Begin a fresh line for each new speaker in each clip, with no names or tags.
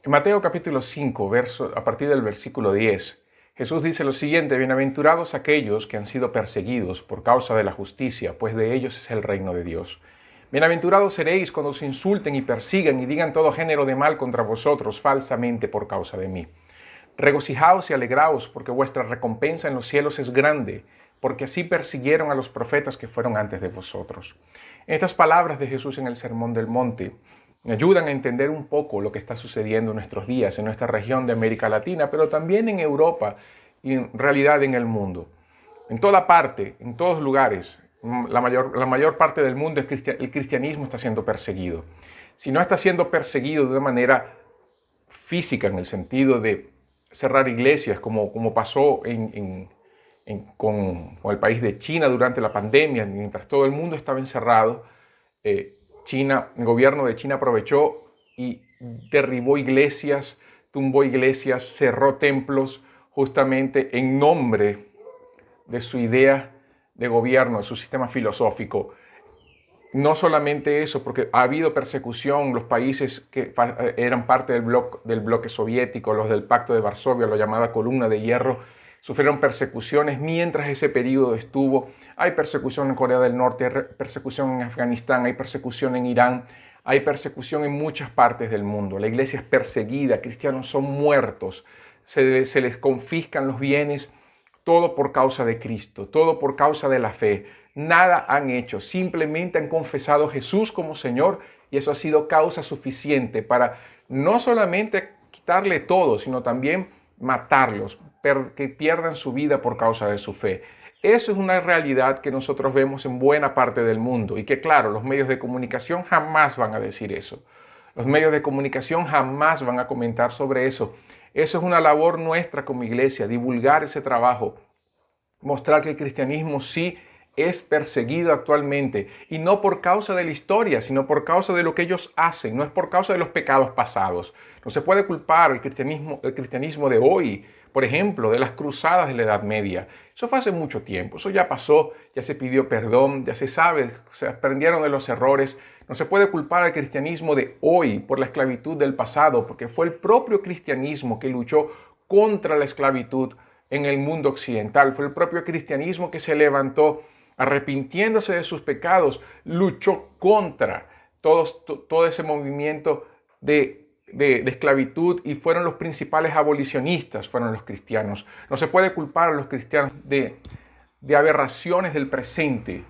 En Mateo capítulo 5, a partir del versículo 10, Jesús dice lo siguiente: bienaventurados aquellos que han sido perseguidos por causa de la justicia, pues de ellos es el reino de Dios. Bienaventurados seréis cuando os insulten y persigan y digan todo género de mal contra vosotros falsamente por causa de mí. Regocijaos y alegraos, porque vuestra recompensa en los cielos es grande, porque así persiguieron a los profetas que fueron antes de vosotros. Estas palabras de Jesús en el Sermón del Monte me ayudan a entender un poco lo que está sucediendo en nuestros días, en nuestra región de América Latina, pero también en Europa y en realidad en el mundo. En toda parte, en todos lugares, la mayor parte del mundo el cristianismo está siendo perseguido. Si no está siendo perseguido de una manera física, en el sentido de cerrar iglesias, como pasó con el país de China durante la pandemia, mientras todo el mundo estaba encerrado, el gobierno de China aprovechó y derribó iglesias, tumbó iglesias, cerró templos, justamente en nombre de su idea de gobierno, de su sistema filosófico. No solamente eso, porque ha habido persecución, los países que eran parte del bloque soviético, los del Pacto de Varsovia, la llamada Columna de Hierro, sufrieron persecuciones mientras ese periodo estuvo. Hay persecución en Corea del Norte, hay persecución en Afganistán, hay persecución en Irán, hay persecución en muchas partes del mundo. La iglesia es perseguida, cristianos son muertos, se les confiscan los bienes, todo por causa de Cristo, todo por causa de la fe. Nada han hecho, simplemente han confesado a Jesús como Señor y eso ha sido causa suficiente para no solamente quitarle todo, sino también matarlos, que pierdan su vida por causa de su fe. Eso es una realidad que nosotros vemos en buena parte del mundo y que, claro, los medios de comunicación jamás van a decir eso. Los medios de comunicación jamás van a comentar sobre eso. Eso es una labor nuestra como iglesia, divulgar ese trabajo, mostrar que el cristianismo sí es perseguido actualmente, y no por causa de la historia, sino por causa de lo que ellos hacen, no es por causa de los pecados pasados. No se puede culpar el cristianismo de hoy, por ejemplo, de las cruzadas de la Edad Media. Eso fue hace mucho tiempo, eso ya pasó, ya se pidió perdón, ya se sabe, se aprendieron de los errores. No se puede culpar al cristianismo de hoy por la esclavitud del pasado, porque fue el propio cristianismo que luchó contra la esclavitud en el mundo occidental. Fue el propio cristianismo que se levantó arrepintiéndose de sus pecados, luchó contra todo ese movimiento de esclavitud, y fueron los principales abolicionistas, fueron los cristianos. No se puede culpar a los cristianos de aberraciones del presente,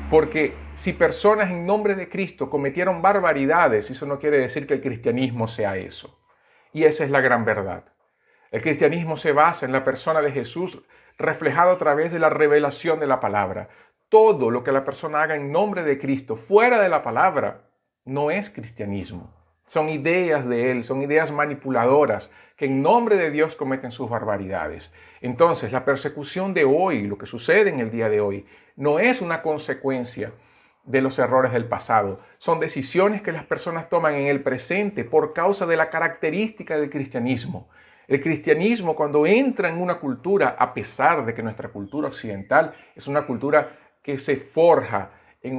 porque si personas en nombre de Cristo cometieron barbaridades, eso no quiere decir que el cristianismo sea eso. Y esa es la gran verdad. El cristianismo se basa en la persona de Jesús, reflejado a través de la revelación de la palabra. Todo lo que la persona haga en nombre de Cristo, fuera de la palabra, no es cristianismo. Son ideas de él, son ideas manipuladoras que en nombre de Dios cometen sus barbaridades. Entonces, la persecución de hoy, lo que sucede en el día de hoy, no es una consecuencia de los errores del pasado. Son decisiones que las personas toman en el presente por causa de la característica del cristianismo. El cristianismo, cuando entra en una cultura, a pesar de que nuestra cultura occidental es una cultura que se forja en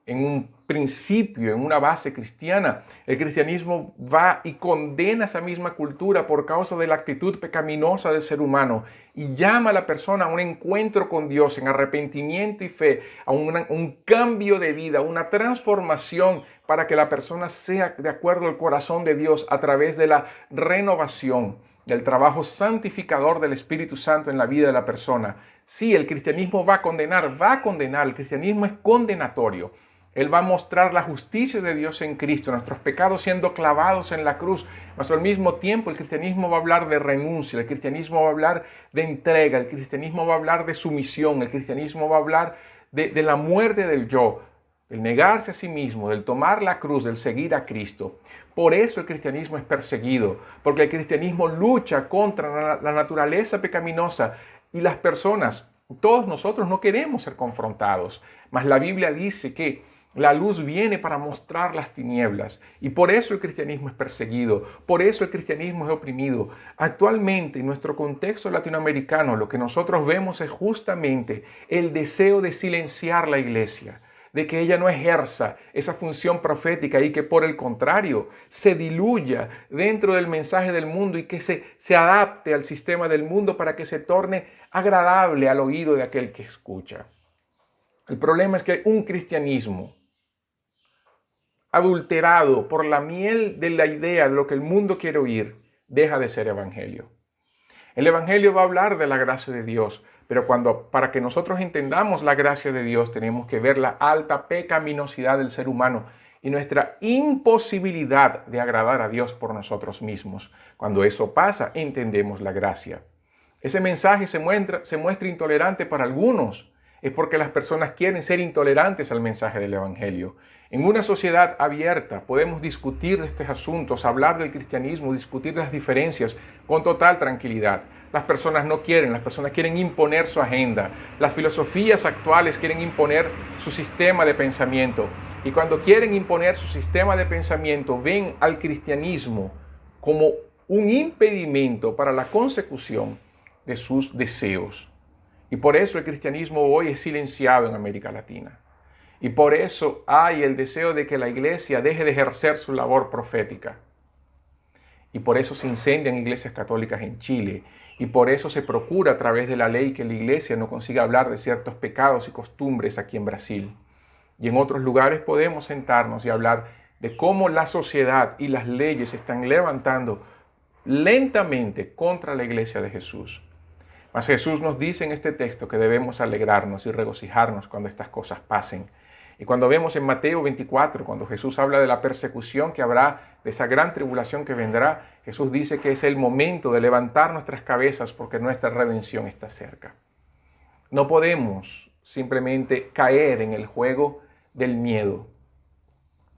un principio, en una base cristiana, el cristianismo va y condena esa misma cultura por causa de la actitud pecaminosa del ser humano y llama a la persona a un encuentro con Dios en arrepentimiento y fe, a un cambio de vida, una transformación para que la persona sea de acuerdo al corazón de Dios a través de la renovación, del trabajo santificador del Espíritu Santo en la vida de la persona. Sí, el cristianismo va a condenar, el cristianismo es condenatorio. Él va a mostrar la justicia de Dios en Cristo, nuestros pecados siendo clavados en la cruz, mas al mismo tiempo el cristianismo va a hablar de renuncia, el cristianismo va a hablar de entrega, el cristianismo va a hablar de sumisión, el cristianismo va a hablar de la muerte del yo, del negarse a sí mismo, del tomar la cruz, del seguir a Cristo. Por eso el cristianismo es perseguido, porque el cristianismo lucha contra la naturaleza pecaminosa y las personas. Todos nosotros no queremos ser confrontados, mas la Biblia dice que la luz viene para mostrar las tinieblas, y por eso el cristianismo es perseguido, por eso el cristianismo es oprimido. Actualmente en nuestro contexto latinoamericano lo que nosotros vemos es justamente el deseo de silenciar la iglesia, de que ella no ejerza esa función profética y que por el contrario se diluya dentro del mensaje del mundo y que se adapte al sistema del mundo para que se torne agradable al oído de aquel que escucha. El problema es que un cristianismo adulterado por la miel de la idea de lo que el mundo quiere oír, deja de ser evangelio. El evangelio va a hablar de la gracia de Dios, pero para que nosotros entendamos la gracia de Dios, tenemos que ver la alta pecaminosidad del ser humano y nuestra imposibilidad de agradar a Dios por nosotros mismos. Cuando eso pasa, entendemos la gracia. Ese mensaje se muestra intolerante para algunos. Es porque las personas quieren ser intolerantes al mensaje del evangelio. En una sociedad abierta podemos discutir de estos asuntos, hablar del cristianismo, discutir las diferencias con total tranquilidad. Las personas no quieren, las personas quieren imponer su agenda. Las filosofías actuales quieren imponer su sistema de pensamiento. Y cuando quieren imponer su sistema de pensamiento, ven al cristianismo como un impedimento para la consecución de sus deseos. Y por eso el cristianismo hoy es silenciado en América Latina. Y por eso hay el deseo de que la iglesia deje de ejercer su labor profética. Y por eso se incendian iglesias católicas en Chile. Y por eso se procura a través de la ley que la iglesia no consiga hablar de ciertos pecados y costumbres aquí en Brasil. Y en otros lugares podemos sentarnos y hablar de cómo la sociedad y las leyes se están levantando lentamente contra la iglesia de Jesús. Mas Jesús nos dice en este texto que debemos alegrarnos y regocijarnos cuando estas cosas pasen. Y cuando vemos en Mateo 24, cuando Jesús habla de la persecución que habrá, de esa gran tribulación que vendrá, Jesús dice que es el momento de levantar nuestras cabezas porque nuestra redención está cerca. No podemos simplemente caer en el juego del miedo.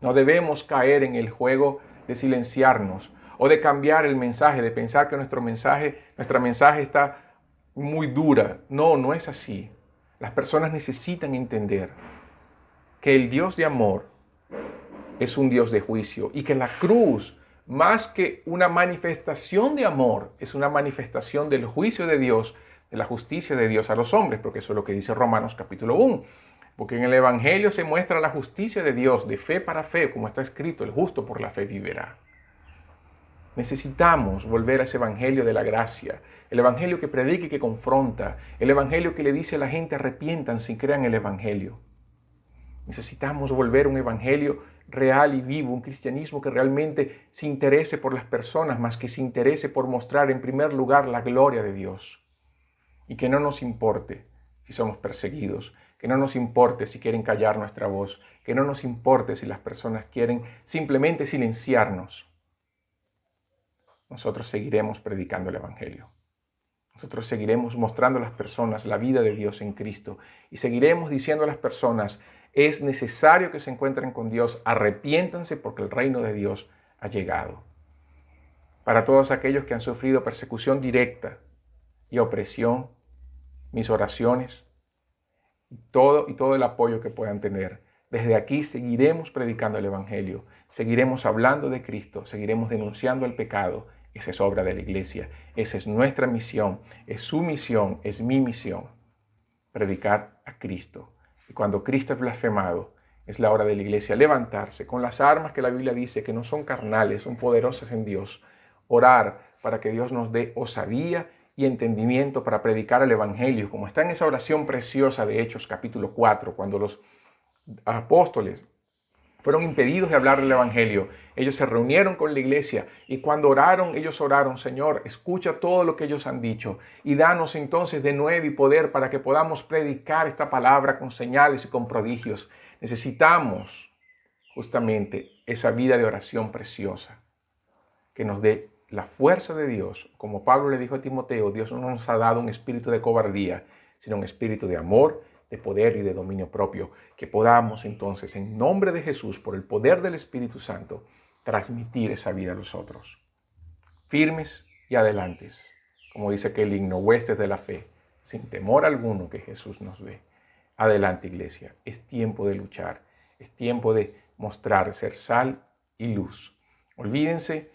No debemos caer en el juego de silenciarnos o de cambiar el mensaje, de pensar que nuestra mensaje está muy dura. No, no es así. Las personas necesitan entender que el Dios de amor es un Dios de juicio y que la cruz, más que una manifestación de amor, es una manifestación del juicio de Dios, de la justicia de Dios a los hombres, porque eso es lo que dice Romanos capítulo 1. Porque en el Evangelio se muestra la justicia de Dios, de fe para fe, como está escrito, el justo por la fe vivirá. Necesitamos volver a ese evangelio de la gracia, el evangelio que predica y que confronta, el evangelio que le dice a la gente arrepiéntanse y crean el evangelio. Necesitamos volver a un evangelio real y vivo, un cristianismo que realmente se interese por las personas más que se interese por mostrar en primer lugar la gloria de Dios. Y que no nos importe si somos perseguidos, que no nos importe si quieren callar nuestra voz, que no nos importe si las personas quieren simplemente silenciarnos. Nosotros seguiremos predicando el evangelio. Nosotros seguiremos mostrando a las personas la vida de Dios en Cristo y seguiremos diciendo a las personas, es necesario que se encuentren con Dios, arrepiéntanse porque el reino de Dios ha llegado. Para todos aquellos que han sufrido persecución directa y opresión, mis oraciones y todo el apoyo que puedan tener. Desde aquí seguiremos predicando el evangelio, seguiremos hablando de Cristo, seguiremos denunciando el pecado. Esa es obra de la iglesia, esa es nuestra misión, es su misión, es mi misión, predicar a Cristo. Y cuando Cristo es blasfemado, es la hora de la iglesia levantarse con las armas que la Biblia dice que no son carnales, son poderosas en Dios, orar para que Dios nos dé osadía y entendimiento para predicar el evangelio, como está en esa oración preciosa de Hechos capítulo 4, cuando los apóstoles fueron impedidos de hablar del evangelio. Ellos se reunieron con la iglesia y cuando oraron, ellos oraron, Señor, escucha todo lo que ellos han dicho y danos entonces de nuevo y poder para que podamos predicar esta palabra con señales y con prodigios. Necesitamos justamente esa vida de oración preciosa que nos dé la fuerza de Dios. Como Pablo le dijo a Timoteo, Dios no nos ha dado un espíritu de cobardía, sino un espíritu de amor, de poder y de dominio propio, que podamos entonces, en nombre de Jesús, por el poder del Espíritu Santo, transmitir esa vida a los otros. Firmes y adelantes, como dice aquel himno, huestes de la fe, sin temor alguno que Jesús nos ve. Adelante, iglesia, es tiempo de luchar, es tiempo de mostrar, ser sal y luz. Olvídense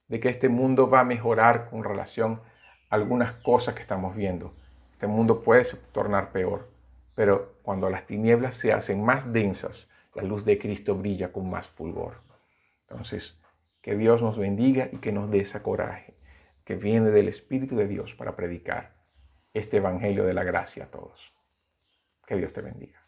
de que este mundo va a mejorar con relación a algunas cosas que estamos viendo. Este mundo puede tornar peor. Pero cuando las tinieblas se hacen más densas, la luz de Cristo brilla con más fulgor. Entonces, que Dios nos bendiga y que nos dé ese coraje que viene del Espíritu de Dios para predicar este Evangelio de la gracia a todos. Que Dios te bendiga.